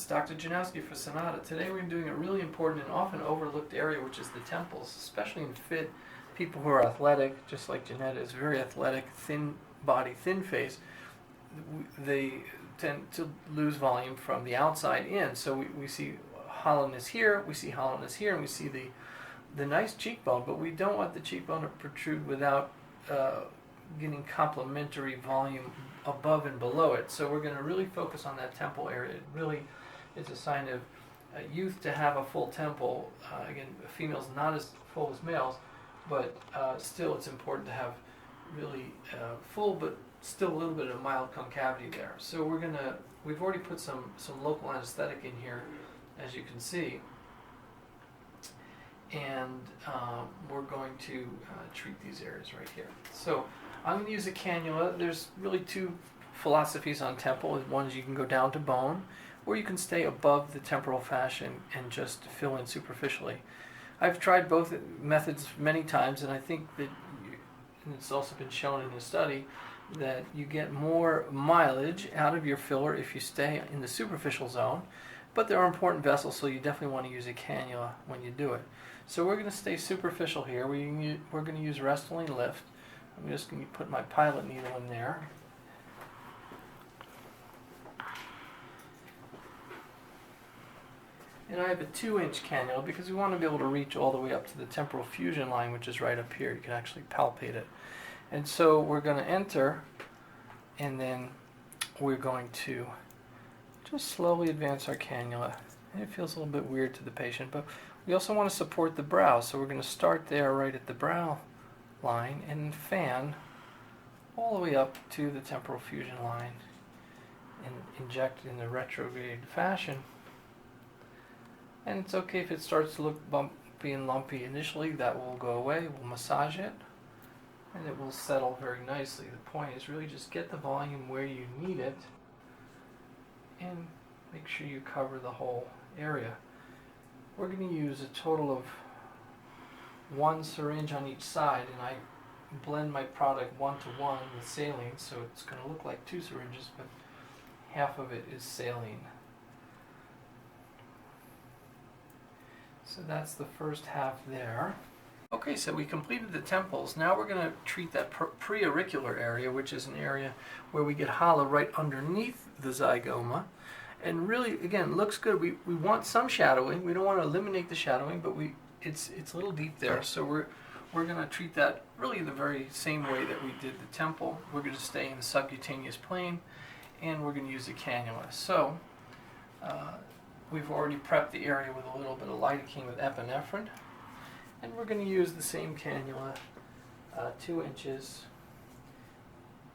It's Dr. Janowski for Sonata. Today we're doing a really important and often overlooked area, which is the temples, especially in fit people who are athletic, just like Janetta is very athletic, thin body, thin face. They tend to lose volume from the outside in. So we see hollowness here, we see hollowness here, and we see the nice cheekbone, but we don't want the cheekbone to protrude without getting complementary volume above and below it. So we're going to really focus on that temple area. It really is a sign of youth to have a full temple. Again, females not as full as males, but still it's important to have really full, but still a little bit of mild concavity there. So we've already put some local anesthetic in here, as you can see, and we're going to treat these areas right here. So I'm going to use a cannula. There's really two philosophies on temple. One is you can go down to bone, or you can stay above the temporal fascia and just fill in superficially. I've tried both methods many times, and I think that, and it's also been shown in a study, that you get more mileage out of your filler if you stay in the superficial zone, but there are important vessels, so you definitely want to use a cannula when you do it. So we're going to stay superficial here. We're going to use Restylane Lift. I'm just going to put my pilot needle in there. And I have a 2-inch cannula because we want to be able to reach all the way up to the temporal fusion line, which is right up here. You can actually palpate it. And so we're going to enter, and then we're going to just slowly advance our cannula. And it feels a little bit weird to the patient, but we also want to support the brow. So we're going to start there right at the brow line and fan all the way up to the temporal fusion line and inject in the retrograde fashion. And it's okay if it starts to look bumpy and lumpy initially. That will go away. We'll massage it and it will settle very nicely. The point is really just get the volume where you need it and make sure you cover the whole area. We're going to use a total of 1 syringe on each side, and I blend my product 1-to-1 with saline, so it's going to look like 2 syringes, but half of it is saline. So that's the first half there. Okay, so we completed the temples. Now we're going to treat that preauricular area, which is an area where we get hollow right underneath the zygoma. And really, again, looks good. We want some shadowing. We don't want to eliminate the shadowing, but it's a little deep there. So we're going to treat that really the very same way that we did the temple. We're going to stay in the subcutaneous plane, and we're going to use a cannula. So we've already prepped the area with a little bit of lidocaine with epinephrine, and we're going to use the same cannula, 2 inches,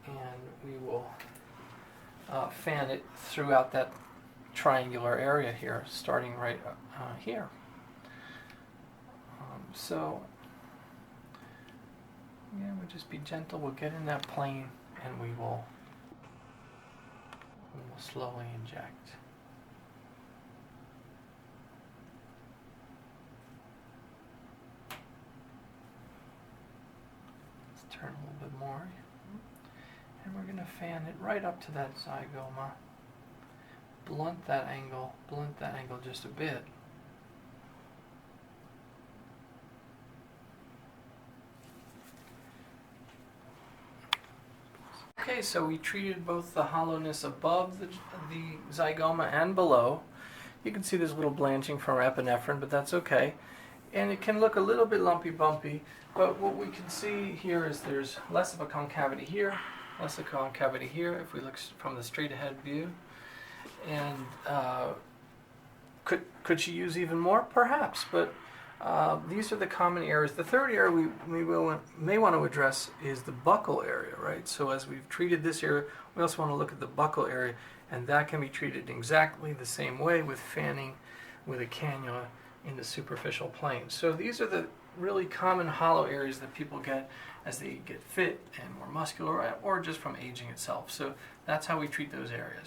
and we will fan it throughout that triangular area here, starting right here. So, yeah, we'll just be gentle. We'll get in that plane, and we will slowly inject. Let's turn a little bit more. And we're going to fan it right up to that zygoma. Blunt that angle just a bit. Okay, so we treated both the hollowness above the zygoma and below. You can see there's a little blanching from epinephrine, but that's okay. And it can look a little bit lumpy bumpy, but what we can see here is there's less of a concavity here, less of a concavity here if we look from the straight ahead view. And could she use even more? Perhaps, but these are the common areas. The third area we may want to address is the buccal area, right? So as we've treated this area, we also want to look at the buccal area, and that can be treated exactly the same way with fanning with a cannula in the superficial plane. So these are the really common hollow areas that people get as they get fit and more muscular, or just from aging itself. So that's how we treat those areas.